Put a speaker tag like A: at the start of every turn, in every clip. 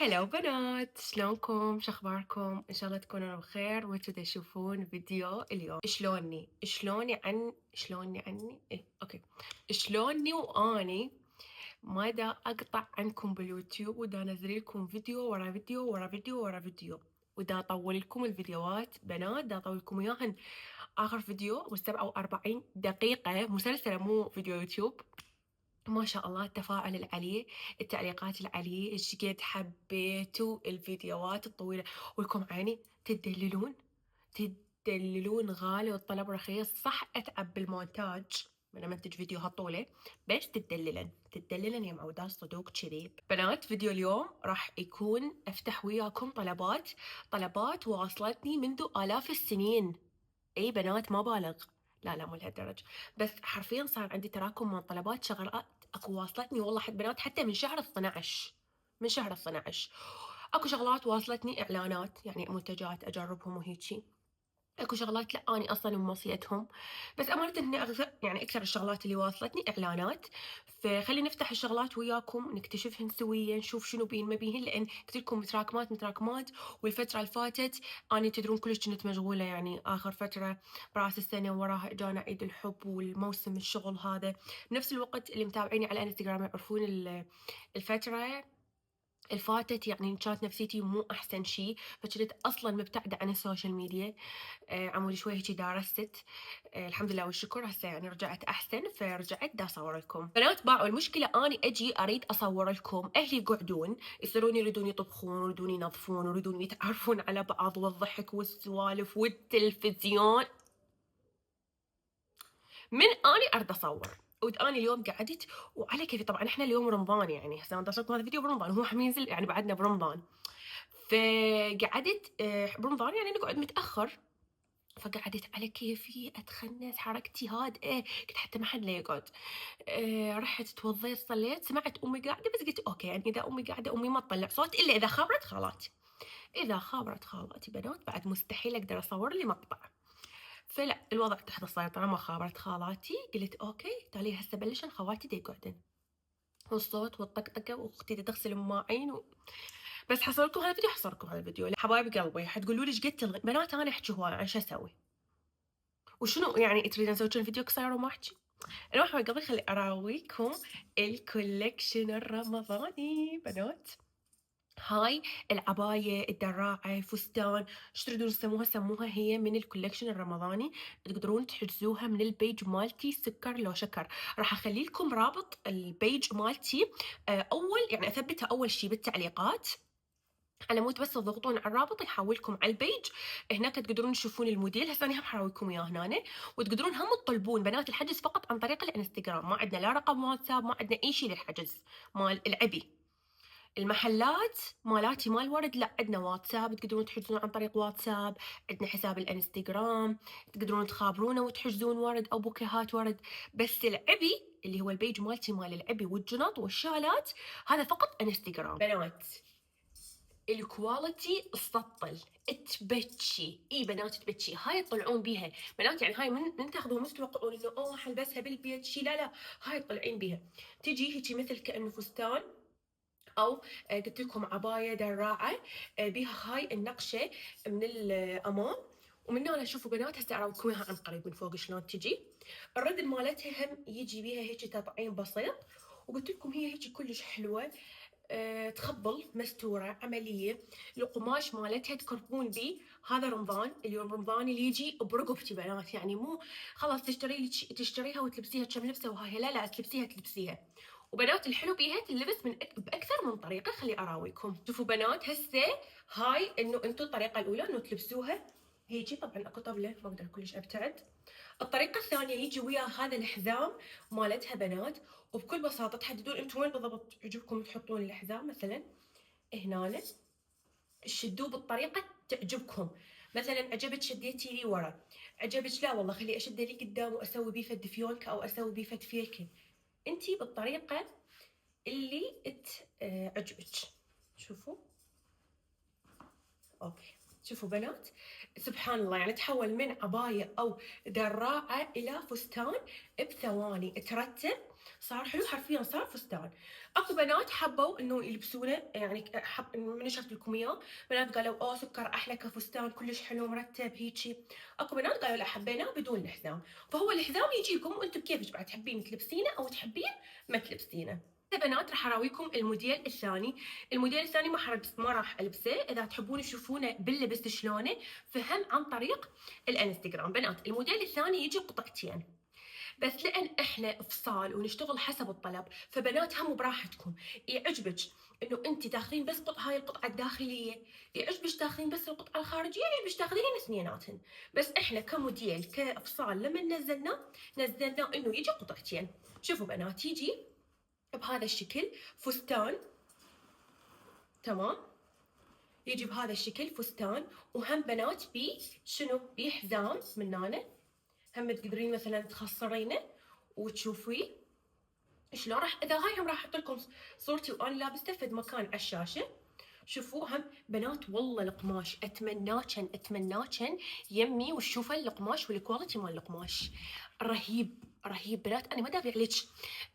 A: هلا بنات، شلونكم؟ شخباركم؟ ان شاء الله تكونوا بخير وانتوا تشوفون فيديو اليوم. شلوني ايه اوكي. شلوني واني ما دا اقطع عنكم باليوتيوب، ودا انزل لكم فيديو ورا فيديو ورا فيديو ورا فيديو، ودا اطول لكم الفيديوهات بنات، دا اطول لكم اياهن. اخر فيديو 47 دقيقة مسلسلة مو فيديو يوتيوب. ما شاء الله التفاعل العليه، التعليقات العليه، ايش قد حبيتوا الفيديوهات الطويلة. ولكم عيني تدللون غالي والطلب رخيص. صح اتعب بالمونتاج من منتج فيديوهات طولة، بس تدللن يا معودات صدوق كذي. بنات فيديو اليوم راح يكون افتح وياكم طلبات واصلتني منذ آلاف السنين. اي بنات ما بالغ، لا مو لهالدرجة، بس حرفيا صار عندي تراكم من طلبات شغلات اكو واصلتني والله حد بنات حتى من شهر 12. اكو شغلات واصلتني اعلانات، يعني منتجات اجربهم وهيجي. اكو شغلات لا اني اصلا موصيتهم، بس امانه اني يعني اكثر الشغلات اللي واصلتني اعلانات. فخلينا نفتح الشغلات وياكم نكتشفهن سويا، نشوف شنو بين ما بيهن، لان قلت لكم متراكمات. والفتره اللي فاتت اني تدرون كلش كنت مشغوله، يعني اخر فتره براس السنه وراها اجانا عيد الحب والموسم الشغل هذا. بنفس الوقت اللي متابعيني على انستغرام يعرفون الفتره الفاتت يعني كانت نفسيتي مو احسن شيء، فكنت اصلا مبتعده عن السوشيال ميديا. عمولي شوي هيجي دارست. الحمد لله والشكر هسه يعني رجعت احسن، فرجعت دا اصور لكم بنات. باعوا المشكله اني اجي اريد اصور لكم، اهلي يقعدون يصيرون يريدون يطبخون ويريدون ينظفون ويريدون يتعرفون على بعض، والضحك والسوالف والتلفزيون، من اني ارد اصور. واني اليوم قعدت وعلى كيفي. طبعا احنا اليوم رمضان، يعني هسه انا لكم هذا الفيديو برمضان، هو حينزل يعني بعدنا برمضان. فقعدت برمضان يعني نقعد متاخر، فقعدت على كيفي اتخنس، حركتي هادئه، كنت حتى ما حد لا يقعد. رحت توضيت صليت، سمعت امي قاعده، بس قلت اوكي يعني اذا امي قاعده امي ما تطلع صوت الا اذا خابرت خالاتي. اذا خابرت خالاتي بنات بعد مستحيل اقدر اصور لي مقطع. فلا الوضع تحت السيطره، ما خابرت خالاتي، قلت اوكي تعالي هسه بلشن خواتي دا يقعدن، والصوت والطقطقه واختي دا تغسل مواعين بس حصلكم هذا الفيديو، حصلكم هذا الفيديو حبايب قلبي. حتقولوا لي ايش قد تلغي بنات، انا احكي هواي عن شو اسوي وشنو يعني تريدين نسوي فيديو قصير وما احكي. انا حبايب قلبي خلي اراويكم الكولكشن الرمضاني بنات. هاي العباية، الدراعة، فستان، ايش تريدون تسموها سموها، هي من الكولكشن الرمضاني. تقدرون تحجزوها من البيج مالتي سكر لو شكر. راح اخلي لكم رابط البيج مالتي اول يعني اثبتها اول شي بالتعليقات، على مود بس تضغطون على الرابط يحولكم على البيج. هناك تقدرون تشوفون الموديل، هسه انا هم حراويكم اياه هنا. وتقدرون هم تطلبون بنات الحجز فقط عن طريق الانستغرام، ما عندنا لا رقم واتساب، ما عندنا اي شيء للحجز مال العبي. المحلات مالاتي مال ورد لا عندنا واتساب، تقدرون تحجزون عن طريق واتساب. عندنا حساب الانستغرام تقدرون تخابرونه وتحجزون ورد او بوكيهات ورد. بس العبي اللي هو البيج مالتي مال العبي والجنط والشالات، هذا فقط انستغرام بنات. الكواليتي تسطل، تبكي، اي بنات تبكي. هاي تطلعون بيها بنات، يعني هاي من تاخذوها مش تتوقعون انه اوه حلبسها بالبيت شي، لا هاي تطلعين بيها. تجي هيجي مثل كانه فستان، او قلت لكم عبايه دراعه بيها هاي النقشه من الامام. ومن هنا شوفوا بنات هسه اراويكم اياها عن قريب من فوق شلون تجي. الردل مالتها هم يجي بيها هيك تطعيم بسيط، وقلت لكم هي هيك كلش حلوه. تخبل مستوره عمليه. القماش مالتها تكربون بيه، هذا رمضان اليوم رمضان اللي يجي برقبتي بنات، يعني مو خلاص تشتريها وتلبسيها كم لبسه وهاي، لا تلبسيها. وبنات الحلو بيها تلبس باكثر من طريقه. خلي اراويكم شوفوا بنات هسه. هاي انه انتم الطريقه الاولى انه تلبسوها هيجي، طبعا اكو طبله ما اقدر كلش ابتعد. الطريقه الثانيه يجي ويا هذا الحزام مالتها بنات، وبكل بساطه تحددون انتم وين بالضبط يعجبكم تحطون الحزام. مثلا هنا شدوه بالطريقه تعجبكم، مثلا عجبك شديتي لي ورا، عجبك لا والله خلي اشده لي قدام واسوي بيه فد فيونكه او اسوي بيه فد فيلكه. انتي بالطريقه اللي تعجبك. شوفوا اوكي، شوفوا بنات سبحان الله، يعني تحول من عباية أو دراعة إلى فستان بثواني، ترتب صار حلو، حرفيًا صار فستان. أكو بنات حبوا إنه يلبسونه، يعني من نشرت لكم إياه، بنات قالوا أوه سكر أحلى كفستان كلش حلو مرتب هيجي. أكو بنات قالوا لا حبيناه بدون الحزام، فهو الحزام يجيكم وأنتم بكيفك بعد تحبين تلبسينه أو تحبين ما تلبسينه. يا بنات راح اراويكم الموديل الثاني. الموديل الثاني ما راح البسه، اذا تحبون تشوفونه باللبس شلونه فهم عن طريق الانستغرام. بنات الموديل الثاني يجي قطعتين، بس لان احنا فصال ونشتغل حسب الطلب، فبنات هم براحتكم، يعجبك انه انت تاخذين بس هاي القطعه الداخليه، يعجبك تاخذين بس القطعه الخارجيه، يعجبك تاخذين اثنيناتهم. بس احنا كموديل كفصال لما نزلنا انه يجي قطعتين. شوفوا بنات، يجي بهذا الشكل فستان، تمام، يجي بهذا الشكل فستان، وهم بنات بي شنو بي حزام من هنا، هم تقدرين مثلا تخصرينه وتشوفيه شلون راح. اذا هاي هم راح احط لكم صورتي وانا لابسته فد مكان على الشاشه. شوفوا هم بنات والله القماش اتمناكن يمي وتشوفوا القماش والكواليتي مال القماش رهيب رهيب. بنات انا ما دافع لك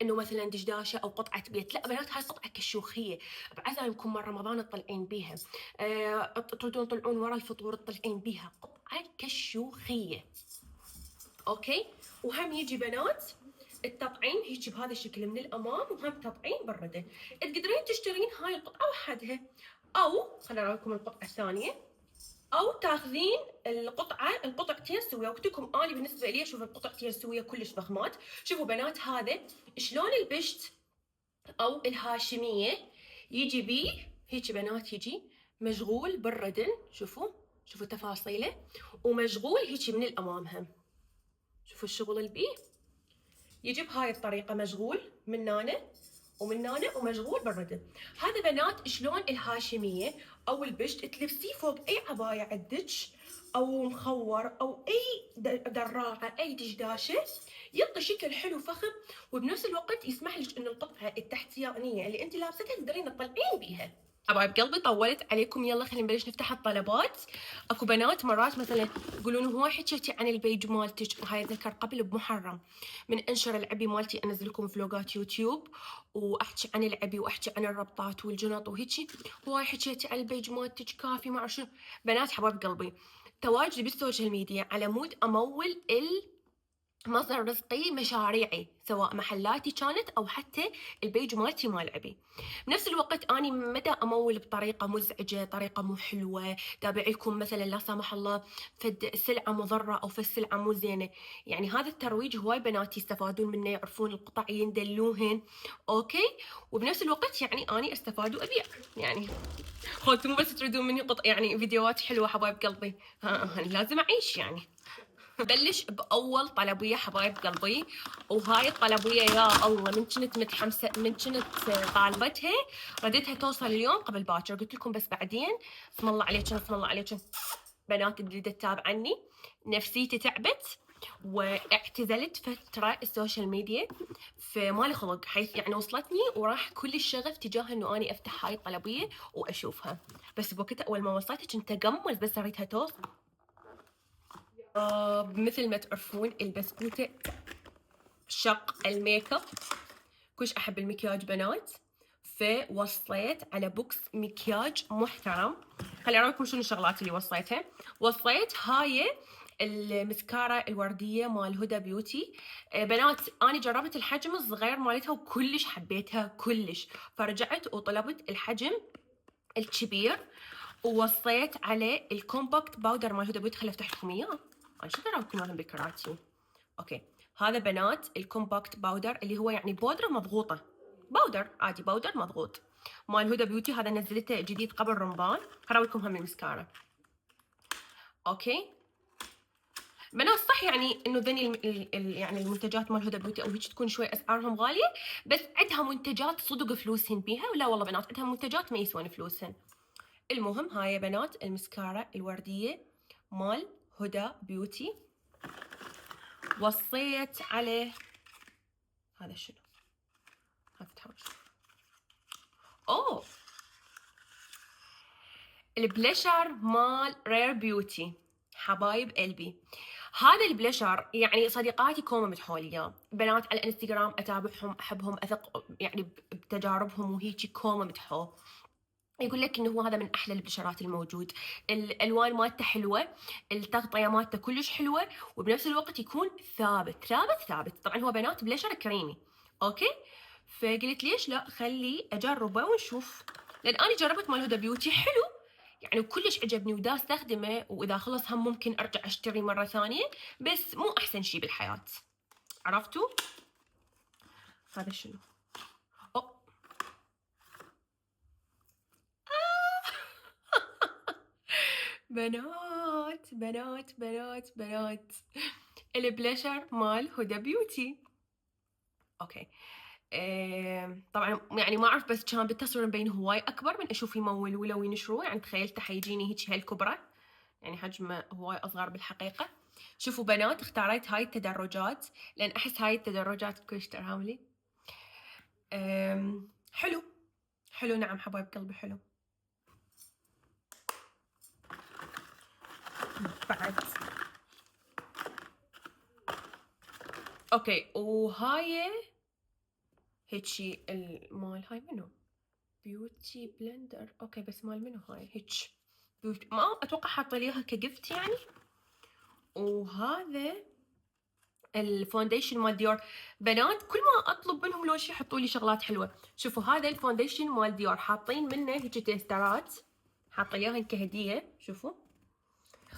A: انه مثلا دشداشه او قطعه بيت، لا بنات هاي قطعه كشوخيه، بعزايمكم مال رمضان تطلعين بيها، تريدون تطلعون ورا الفطور تطلعين بيها، قطعه كشوخيه. اوكي. وهم يجي بنات التطعيم هيك بهذا الشكل من الامام، وهم تطعيم بالردة. تقدرين تشترين هاي القطعه وحدها، او خليني اراكم القطعه الثانيه، او تاخذين القطعتين سويه. وقتكم اني بالنسبه لي اشوف القطعتين سويه كلش فخمات. شوفوا بنات هذا شلون البشت او الهاشميه يجي بيه هيك بنات، يجي مشغول بالردن، شوفوا تفاصيله، ومشغول هيك من الامام هم، شوفوا الشغل اللي بيه، يجي بهاي الطريقه مشغول من هنا ومن هنا ومشغول بالردن. هذا بنات شلون الهاشميه او البشت تلبسيه فوق اي عبايه عندك، او مخور، او اي دراعه، اي دشداشه، يعطي شكل حلو فخم، وبنفس الوقت يسمح لك انه القطعه التحتيانيه اللي انت لابستها تقدرين تطلعين بيها. حبايب قلبي طولت عليكم، يلا خلينا نبلش نفتح الطلبات. اكو بنات مرات مثلا يقولون هو حكيتي عن البيج مالتك، وهاي ذكر قبل بمحرم من انشر العبي مالتي انزل لكم فلوقات يوتيوب واحكي عن العبي واحكي عن الربطات والجنط وهيجي، هواي حكيتي عن البيج مالتك كافي ما شنو. بنات حبايب قلبي، تواجدي بالسوشيال ميديا على مود امول مصدر رزقي مشاريعي، سواء محلاتي كانت او حتى البيج مالتي مال عبي. بنفس الوقت اني مدى امول بطريقه مزعجه، طريقه مو حلوه، تابع لكم مثلا لا سمح الله فد سلعه مضره او فد سلعه مو زينه. يعني هذا الترويج هواي بنات يستفادون منه، يعرفون القطع يندلوهن، اوكي، وبنفس الوقت يعني اني استفاد وابيع. يعني خذوا مو بس تريدون مني يعني فيديوهات حلوه حبايب قلبي، لازم اعيش يعني. بلش باول طلبيه حبايب قلبي، وهاي الطلبيه يا الله من كنت متحمسه، من كنت طالبتها رديتها توصل اليوم قبل باكر، قلت لكم بس بعدين اسم الله عليكم اسم الله عليكم. بنات اللي تتابعني نفسيتي تعبت واعتزلت فتره السوشيال ميديا، فمالي خلق، حيث يعني وصلتني وراح كل الشغف تجاه انه اني افتح هاي الطلبيه واشوفها، بس بوقتها اول ما وصلت كنت اقمز بس اريدها توصل. مثل ما تعرفون البسكوتة، شق الميك اب، كلش احب المكياج بنات، فوصيت على بوكس مكياج محترم. خليني اراكم شنو الشغلات اللي وصيتها. وصيت هاي المسكارة الوردية مال هدى بيوتي. بنات اني جربت الحجم الصغير مالتها وكلش حبيتها كلش، فرجعت وطلبت الحجم الكبير. ووصيت عليه الكومباكت باودر مال هدى بيوتي، خليني افتح لكم اياه، انا شو اراكم انا بكراتي. اوكي، هذا بنات الكومباكت باودر اللي هو يعني بودره مضغوطه، باودر عادي، باودر مضغوط مال هدى بيوتي. هذا نزلته جديد قبل رمضان، هراويكم هم المسكارة. اوكي بنات صح يعني انه ذني يعني المنتجات مال هدى بيوتي او هيك تكون شوي اسعارهم غاليه، بس عندها منتجات صدق فلوسهن بيها، ولا والله بنات عندها منتجات ما يسوون فلوسهن. المهم هاي يا بنات المسكارة الورديه مال هدى بيوتي، وصيت عليه هذا شنو، افتحه اوه البلشر مال رير بيوتي. حبايب قلبي، هذا البلشر يعني صديقاتي كومة مدحولي اياه، بنات على الانستغرام اتابعهم احبهم اثق يعني بتجاربهم وهيجي كومة مدحوه. يقول لك انه هو هذا من احلى البلشرات الموجود، الالوان مالته حلوه، التغطيه مالته كلش حلوه، وبنفس الوقت يكون ثابت ثابت ثابت. طبعا هو بنات بلشر كريمي، اوكي. فقلت ليش لا خلي اجربه ونشوف، لان انا جربت مال هدى بيوتي حلو يعني وكلش عجبني ودا استخدمه، واذا خلص هم ممكن ارجع اشتري مره ثانيه، بس مو احسن شيء بالحياه، عرفتوا؟ هذا شنو؟ أوه. بنات بنات بنات بنات، البلاشر مال هدى بيوتي، اوكي. طبعا يعني ما اعرف، بس كان بالتصوير مبين هواي اكبر من اشوف يمولوا له وينشروه، يعني تخيلته حيجيني هيك هالكبره، يعني حجمه هواي اصغر بالحقيقه. شوفوا بنات، اختاريت هاي التدرجات لان احس هاي التدرجات كلش ترهملي. حلو، حلو نعم حبايب قلبي حلو. بعد اوكي، وهاي هيجي المال، هاي منو؟ بيوتي بلندر، اوكي بس مال منو هاي هيك؟ ما اتوقع حاطه لي اياها كجفت يعني. وهذا الفونديشن مال ديور، بنات كل ما اطلب منهم لو شي يحطوا لي شغلات حلوه. شوفوا هذا الفونديشن مال ديور حاطين منه هيك تيسترات، حاطه لي اياهن كهديه. شوفوا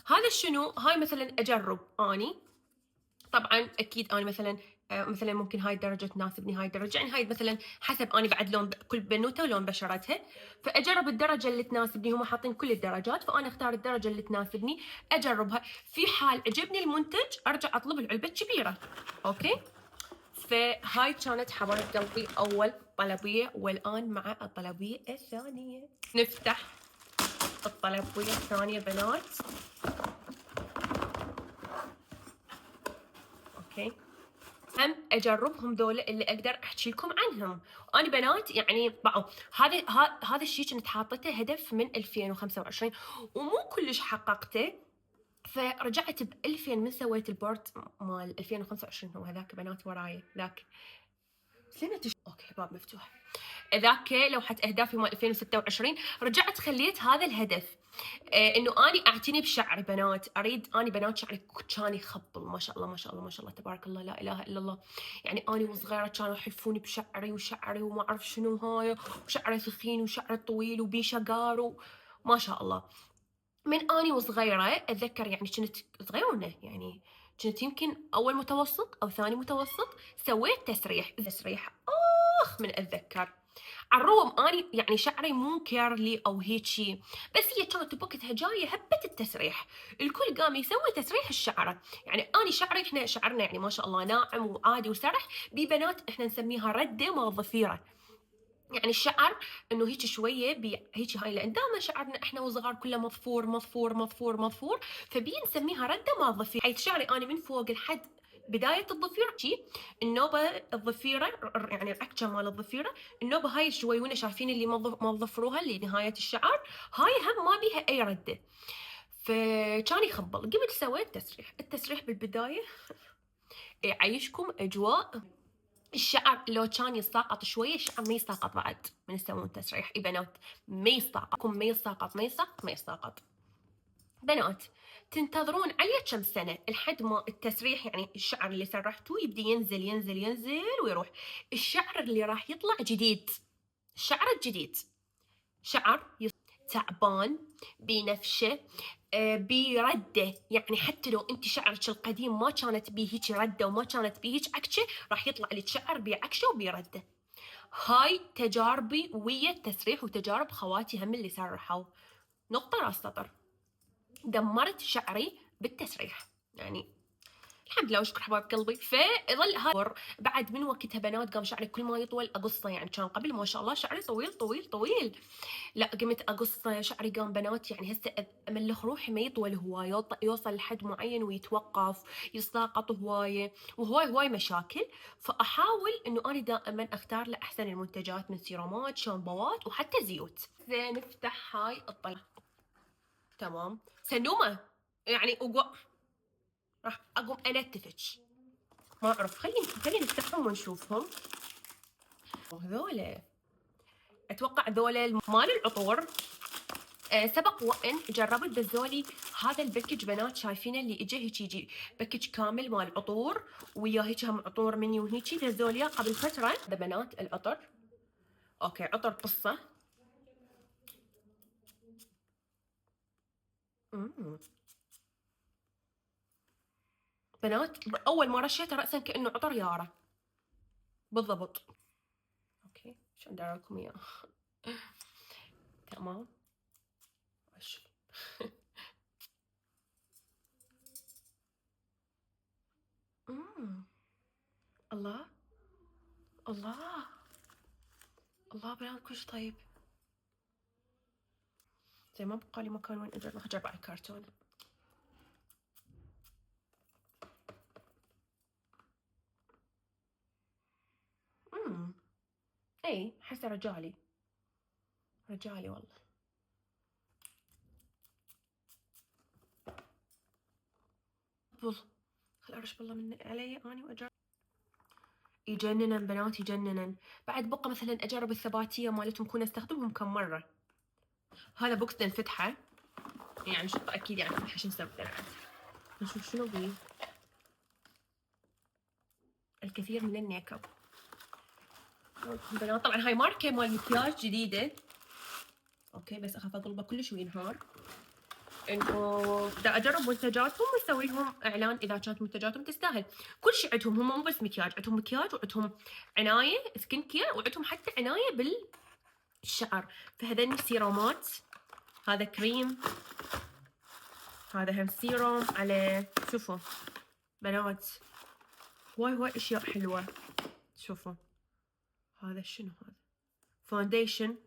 A: هذا شنو، هاي مثلا اجرب اني، طبعا اكيد انا مثلا مثلا ممكن هاي الدرجه تناسبني، هاي الدرجه يعني هاي مثلا حسب اني بعد لون كل بنوته ولون بشرتها، فاجرب الدرجه اللي تناسبني. هم حاطين كل الدرجات، فانا اختار الدرجه اللي تناسبني اجربها، في حال عجبني المنتج ارجع اطلب العلبه الكبيره، اوكي. فهاي كانت حبايب قلبي اول طلبيه، والان مع الطلبيه الثانيه. نفتح الطلبيه الثانيه بنات، اوكي. هم اجربهم دول اللي اقدر احكي لكم عنهم. انا بنات يعني هذا الشيء كنت حاطته هدف من 2025 ومو كلش حققته، فرجعت ب 2000 من سويت البورد مال 2025. هو هذاك بنات وراي ذاك سنة اوكي باب مفتوح، ذاك لوحة اهدافي مال 2026. رجعت خليت هذا الهدف، انه اني اعتني بشعري بنات، اريد اني بنات شعري كان يخبل ما شاء الله ما شاء الله ما شاء الله تبارك الله لا اله الا الله. يعني اني وصغيره كانوا يحلفوني بشعري وشعري وما اعرف شنو هاي، وشعري ثخين وشعري طويل وبي شقار ما شاء الله. من اني وصغيره اتذكر يعني كنت صغيرونه، يعني كنت يمكن اول متوسط او ثاني متوسط، سويت تسريح من اتذكر على الروم اني يعني شعري مو كيرلي او هيجي، بس هي كانت بوقتها جايه هبه التسريح، الكل قام يسوي تسريح الشعره. يعني اني شعري، احنا شعرنا يعني ما شاء الله ناعم وعادي وسرح، ببنات احنا نسميها رده مال ضفيره، يعني الشعر انه هيك شويه هيك هاي، لان دائما شعرنا احنا وصغار كله مضفور مضفور مضفور مضفور، فبي نسميها رده مال ضفيره. حيث شعري اني من فوق لحد بداية الضفيرة النوبة الضفيرة، يعني العكشة مال الضفيرة، النوبة هاي الشويونة شايفين اللي ما ضفروها لنهاية الشعر، هاي هم ما بيها أي ردة، فكان يخبل. قمت سويت تسريح، التسريح بالبداية يعيشكم أجواء، الشعر لو كان يساقط شوية، الشعر ما يساقط بعد من يسوون تسريح، اي بنات ما يساقط، ما يساقط ما يساقط ما يساقط. بنات تنتظرون عليه كم سنة لحد ما التسريح، يعني الشعر اللي سرحتوه يبدي ينزل ينزل ينزل ويروح، الشعر اللي راح يطلع جديد، الشعر الجديد شعر تعبان بنفشه، برده، يعني حتى لو انت شعرك القديم ما كانت بيه هيك رده وما كانت بيه هيك عكشه، راح يطلع لك شعر بعكشه وبرده. هاي تجاربي ويا التسريح وتجارب خواتي هم اللي سرحوا، نقطه راس سطر. دمرت شعري بالتسريح يعني، الحمد لله وشكر حبايب قلبي. فظل هذا بعد من وقتها بنات قام شعري كل ما يطول اقصه، يعني كان قبل ما شاء الله شعري طويل طويل طويل، لا قمت اقص شعري قام بنات، يعني هسه املخ روحي ما يطول هوايه، يوصل لحد معين ويتوقف، يساقط هوايه وهواي مشاكل. فاحاول انه انا دائما اختار له احسن المنتجات من سيرومات شامبوات وحتى زيوت. زين نفتح هاي الطلع، تمام. سنومه يعني راح اقوم انتفج. ما اعرف، خلينا نفتحهم ونشوفهم. وهذول اتوقع ذولا مال العطور. سبق وان جربت دزولي هذا الباكج بنات، شايفينه اللي اجى هيك يجي باكج كامل مال عطور، وياه هيك هم عطور مني وهيجي دزولي قبل فتره. هذا بنات العطر، اوكي عطر قصه. بنات اول ما رشيته راسا كانه عطر يارا بالضبط. اوكي شلون دايركم اياه. تمام. الله الله الله بنات كلش طيب. زي ما بقى لي مكان وين اجرب، اجرب على الكرتون. اي حسه رجالي والله. بل خل ارش بالله من علي اني واجرب. يجنن بنات يجنن. بعد بقى مثلا اجرب الثباتيه مالتهم، كون استخدمهم كم مره. هذا بوكس نفتحه يعني شو اكيد يعني نفتحه شو نسوي بعد. نشوف شنو بيه. الكثير من الميك اب بنات. طبعا هاي ماركه مال مكياج جديده. اوكي بس اخاف اقلبه كلش وينهار. انه بدي اجرب منتجاتهم واسوي لهم اعلان اذا كانت منتجاتهم تستاهل. كل شيء عندهم، هم مو بس مكياج، عندهم مكياج وعندهم عنايه سكين كير، وعندهم حتى عنايه بالشعر. فهذني السيرومات، هذا كريم، هذا هم سيروم على شوفوا بنات هواي اشياء حلوه. شوفوا هذا شنو، هذا فاونديشن،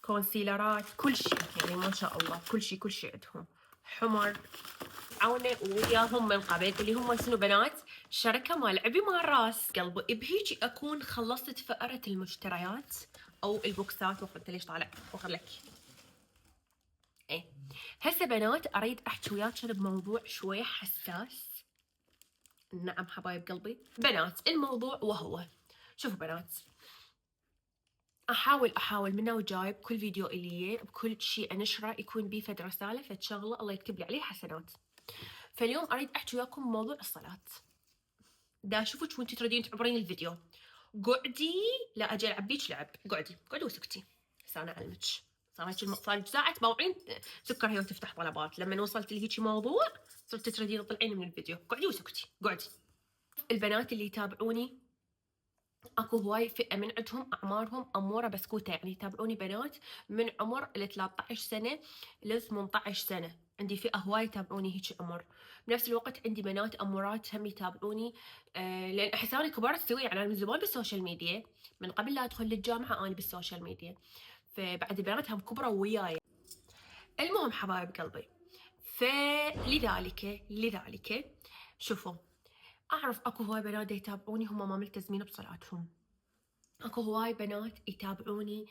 A: كونسيلرات، كل شيء يعني ما شاء الله كل شيء عندهم. حمر عاونة وياهم من قبل اللي هم شنو بنات، شركة مال عبي مال راس قلبي. بهيجي اكون خلصت فقرة المشتريات او البوكسات. وقلت ليش طالع وخر لك. ايه هسه بنات اريد احكي وياكم بموضوع شوي حساس. نعم حبايب قلبي بنات، الموضوع وهو شوفوا بنات، احاول منه وجايب كل فيديو الي بكل شيء انشره يكون بيه فد رساله فد شغله الله يكتب لي عليه حسنات. فاليوم اريد احكي وياكم بموضوع الصلاه. دا اشوفك وانت تريدين تعبرين الفيديو، قعدي لا اجي العب بيك لعب، قعدي وسكتي. هسه انا اعلمك. صار ساعه باوعين سكر هي وتفتح طلبات. لما وصلت لهيجي موضوع صرت تريدين تطلعين من الفيديو، قعدي وسكتي قعدي. البنات اللي يتابعوني اكو هواي فئه من عندهم اعمارهم اموره بسكوته، يعني يتابعوني بنات من عمر ال 13 سنه ل 18 سنه. عندي فئه هواي يتابعوني هيك عمر. بنفس الوقت عندي بنات امورات هم يتابعوني. لان احس انا كبرت سوي، يعني انا من زمان بالسوشيال ميديا، من قبل لا ادخل للجامعه انا بالسوشيال ميديا. فبعد البنات هم كبروا وياي. المهم حبايب قلبي، لذلك شوفوا، اعرف اكو هواي بنات يتابعوني هم ما ملتزمين بصلاتهم. اكو هواي بنات يتابعوني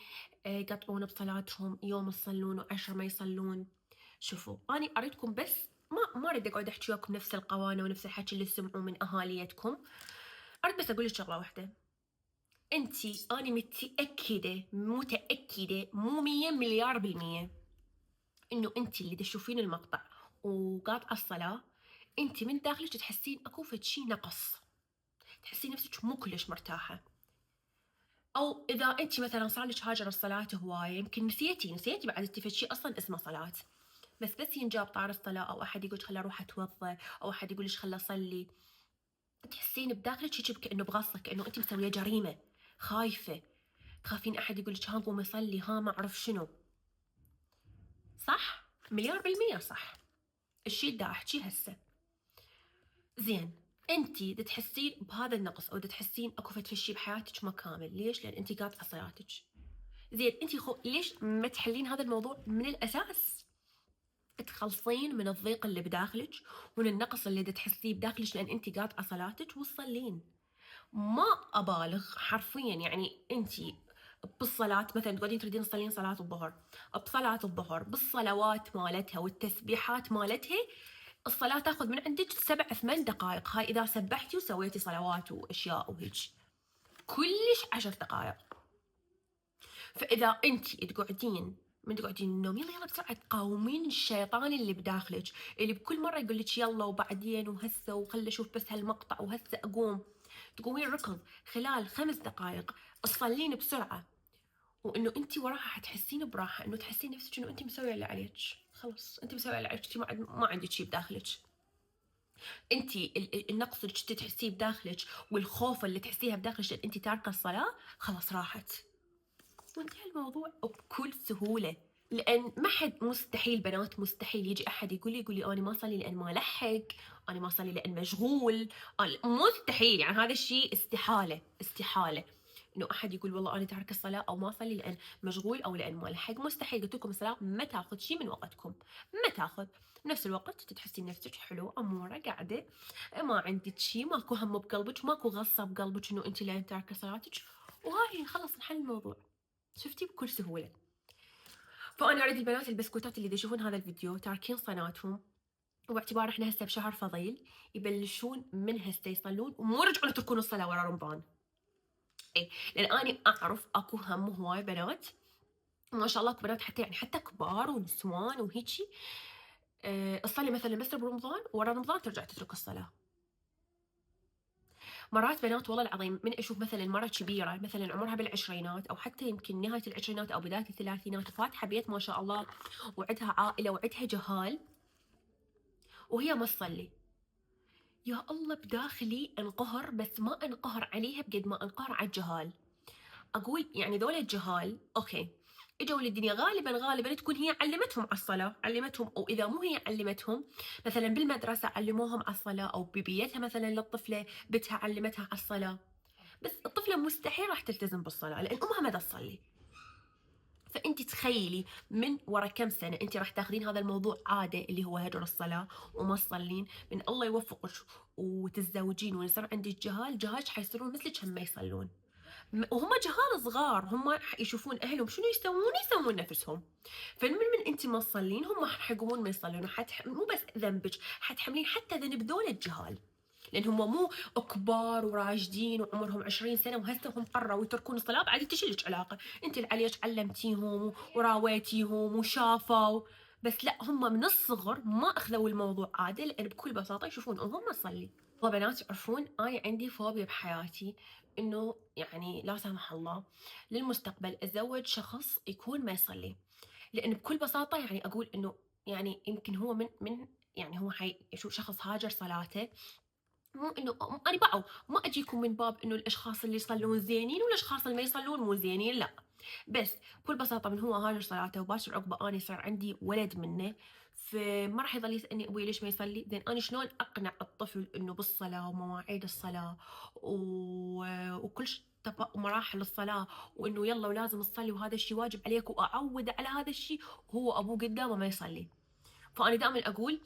A: يقطعون بصلاتهم، يوم يصلون وعشرة ما يصلون. شوفوا اني اريدكم بس ما اريد اقعد احكي وياكم نفس القوانين ونفس الحكي اللي تسمعوه من اهاليتكم. اريد بس اقول لك شغله واحده. انتي اني متاكده مو 100 مليار بالمية انه انتي اللي تشوفين المقطع وقاطعه الصلاه، انتي من داخلك تحسين اكو فد شي نقص، تحسين نفسك مو كلش مرتاحه. او اذا انت مثلا صار لك هاجر الصلاه هوايه، يمكن نسيتي بعد انت فد شيء اصلا اسمه صلاه. بس ينجاب طار الصلاه، او احد يقول خل اروح اتوضا، او احد يقول لك خل اصلي، تحسين بداخلك هيك كانه بغصه، كانه انت مسويه جريمه، خايفه، تخافين احد يقول لك ها قومي صلي، ها ما اعرف شنو. صح؟ مليار بالمية صح الشيء دا احكيه هسه. زين انتي تحسين بهذا النقص او تحسين اكو فد شيء بحياتك ما كامل، ليش؟ لان انتي قاطعه صلاتك. زين انتي ليش ما تحلين هذا الموضوع من الاساس؟ تخلصين من الضيق اللي بداخلك ومن النقص اللي تحسيه بداخلك لان انتي قاطعه صلاتك وتصلين. ما ابالغ حرفيا، يعني انتي بالصلاة مثلا تقعدين تريدين تصلين صلاة الظهر، بصلاة الظهر بالصلوات مالتها والتسبيحات مالتها، الصلاة تاخذ من عندك 7 8 دقائق. هاي إذا سبحتي وسويتي صلوات وأشياء وهيك، كلش 10 دقائق. فإذا أنت تقعدين من تقعدين النوم يلا يلا بسرعة تقاومين الشيطان اللي بداخلك، اللي بكل مرة يقول لك يلا وبعدين وهسه وخلي أشوف بس هالمقطع وهسه أقوم، تقومين ركض خلال 5 دقائق تصلين بسرعة، وانه انت وراها حتحسين براحه، انه تحسين نفسك انه انت مسويه اللي عليك، خلص انت مسويه اللي عليك، ما عندك شيء بداخلك. انت النقص اللي تحسيه بداخلك والخوف اللي تحسيها بداخلك لان انت تاركه الصلاه خلاص راحت، وانتهى الموضوع بكل سهوله. لان ما حد، مستحيل بنات، مستحيل يجي احد يقول لي انا ما اصلي لان ما لحق، انا ما اصلي لان مشغول، مستحيل. يعني هذا الشيء استحاله استحاله انه احد يقول والله انا تارك الصلاه او ما اصلي لان مشغول او لان ما لحق. مستحيل. قلت لكم الصلاه ما تاخذ شيء من وقتكم، ما تاخذ. بنفس الوقت تحسين نفسك حلوه اموره قاعده، ما عندك شيء، ماكو هم بقلبك، ماكو غصه بقلبك انه انت لين تاركه صلاتك، وهاي خلص انحل الموضوع. شفتي بكل سهوله. فانا اريد البنات البسكوتات اللي يشوفون هذا الفيديو تاركين صلاتهم، واعتبار احنا هسه بشهر فضيل، يبلشون من هسه يصلون ومو يرجعون يتركون الصلاه ورا رمضان. اي، لان اني اعرف اكو هم هواي بنات ما شاء الله، بنات حتى يعني حتى كبار ونسوان وهيجي، تصلي مثلا بس برمضان ورا رمضان ترجع تترك الصلاه. مرات بنات والله العظيم من اشوف مثلا مره كبيره مثلا عمرها بالعشرينات او حتى يمكن نهايه العشرينات او بدايه الثلاثينات، وفاتحه بيت ما شاء الله وعندها عائله وعندها جهال، وهي ما تصلي. يا الله بداخلي انقهر، بس ما انقهر عليها بقد ما انقهر على الجهال. اقول يعني ذول الجهال اوكي اجوا للدنيا غالبا تكون هي علمتهم على الصلاه، علمتهم، او اذا مو هي علمتهم مثلا بالمدرسه علموهم على الصلاه، او ببيتها مثلا للطفله بنتها علمتها على الصلاه، بس الطفله مستحيل راح تلتزم بالصلاه لان امها ما تصلي. فانت تخيلي من ورا كم سنه انت راح تاخذين هذا الموضوع عاده اللي هو هجر الصلاه وما تصلين، من الله يوفقك وتتزوجين ويصير عندك جهالك حيصيرون مثلك هم ما يصلون، وهم جهال صغار، هم يشوفون اهلهم شنو يسوون نفسهم. فمن انت ما تصلين هم راح يقومون ما يصلون، مو بس ذنبك، حتحملين حتى ذنب ذول الجهال، لان هم مو كبار وراشدين وعمرهم 20 سنه وهسه هم قرروا يتركون الصلاه، بعد انت شلك علاقه؟ انت اللي عليك علمتيهم وراويتيهم وشافوا، بس لا هم من الصغر ما اخذوا الموضوع عادي، لان بكل بساطه يشوفون امهم ما تصلي. وبنات تعرفون انا عندي فوبيا بحياتي، انه يعني لا سمح الله للمستقبل اتزوج شخص يكون ما يصلي، لان بكل بساطه يعني اقول انه يعني يمكن هو من يعني هو حي يشوف شخص هاجر صلاته، مو انه انا ما اجيكم من باب انه الاشخاص اللي يصلون زينين والاشخاص اللي ما يصلون مو زينين، لا، بس بكل بساطه من هو هاجر صلاته وباشر عقبه اني صار عندي ولد منه، فما راح يظل يسالني ابوي ليش ما يصلي، زين انا شلون اقنع الطفل انه بالصلاه ومواعيد الصلاه وكل ومراحل الصلاه، وانه يلا ولازم تصلي وهذا الشيء واجب عليك، واعود على هذا الشيء وهو ابوه قدامه ما يصلي. فانا دائما اقول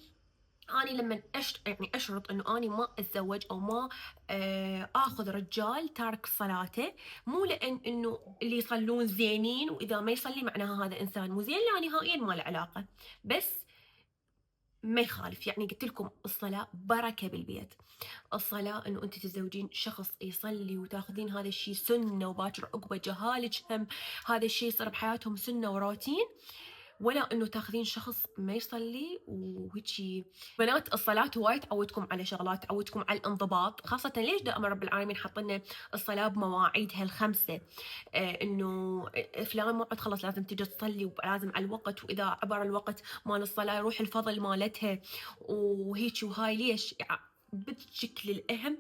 A: اني لما يعني اشرط انه اني ما اتزوج او ما اخذ رجال تارك صلاته، مو لان انه اللي يصلون زينين واذا ما يصلي معناها هذا انسان مو زين، لا نهائيا ما له علاقه، بس ما يخالف. يعني قلت لكم الصلاه بركه بالبيت، الصلاه انه انت تتزوجين شخص يصلي وتاخذين هذا الشيء سنه، وباكر عقبه جهالك هم هذا الشيء يصير بحياتهم سنه وروتين، ولا انه تاخذين شخص ما يصلي وهيجي. بنات الصلاة هواي تعودكم على شغلات، تعودكم على الانضباط، خاصة ليش دائما رب العالمين حط لنا الصلاة بمواعيدها الخمسة، انه فلان موعد خلص لازم تجي تصلي ولازم على الوقت، واذا عبر الوقت مال الصلاة يروح الفضل مالتها وهيك وهاي. ليش؟ بالشكل الاهم،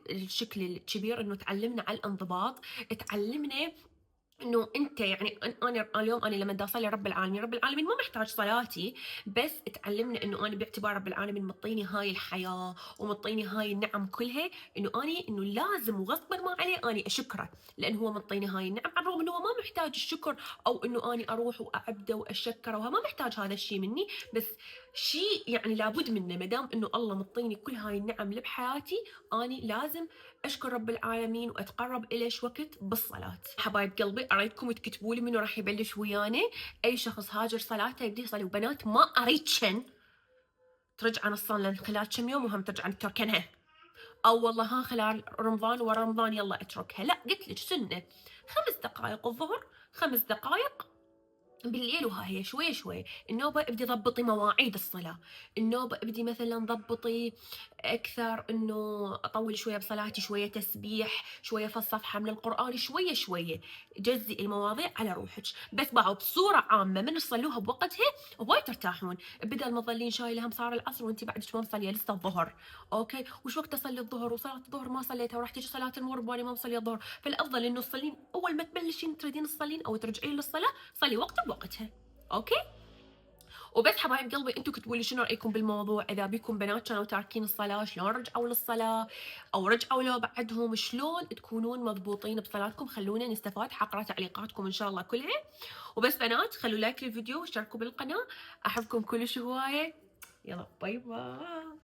A: الشكل الكبير انه تعلمنا على الانضباط، تعلمنا انه انت يعني انا اليوم انا لما بدي اصلي رب العالمين، رب العالمين ما محتاج صلاتي، بس تعلمنا انه انا باعتبار رب العالمين مطيني هاي الحياه ومطيني هاي النعم كلها، انه لازم وغصبا ما عليه اني اشكره، لان هو مطيني هاي النعم، على الرغم انه هو ما محتاج الشكر او انه اني اروح واعبده واشكره، وهو ما محتاج هذا الشيء مني، بس شيء يعني لابد منه، ما دام انه الله مطيني كل هاي النعم اللي بحياتي، اني لازم اشكر رب العالمين واتقرب اليه وقت بالصلاه. حبايب قلبي اريدكم تكتبوا لي منو راح يبلش ويانا. اي شخص هاجر صلاته يبدي يصلي، وبنات ما اريد ترجع نصا لان خلال كم يوم وهم ترجع تركنها، او والله ها خلال رمضان ورا رمضان يلا اتركها، لا قلت لك سنه 5 دقائق الظهر، 5 دقائق بالليل، وها هي شوي شوي. النوبة ابدي ضبطي مواعيد الصلاة، النوبة ابدي مثلا ضبطي أكثر إنه أطول شوية بصلاتي، شوية تسبيح، شوية في الصفحة من القرآن، شوية شوية جزئي المواضيع على روحك. بس باعوا بصورة عامة من تصلوها بوقتها وايد ترتاحون، بدل ما تظلين شايلة هم صار العصر وانت بعدك ما مصلية لسه الظهر. اوكي وش وقت اصلي الظهر وصلاة الظهر ما صليتها وراح تجي صلاة المغرب وانا ما مصلية الظهر. فالافضل انه تصلين اول ما تبلشين تريدين تصلين او ترجعين للصلاة صلي وقتها بوقتها. اوكي وبس حبايب قلبي انتم كتبوا لي شنو رايكم بالموضوع، اذا بيكم بنات كانوا تاركين الصلاه شلون رجعوا للصلاه، او رجعوا لو بعدهم شلون تكونون مضبوطين بصلاتكم. خلونا نستفاد، حقرا تعليقاتكم ان شاء الله كلها. وبس بنات خلوا لايك للفيديو واشتركوا بالقناه، احبكم كلش هوايه، يلا باي باي.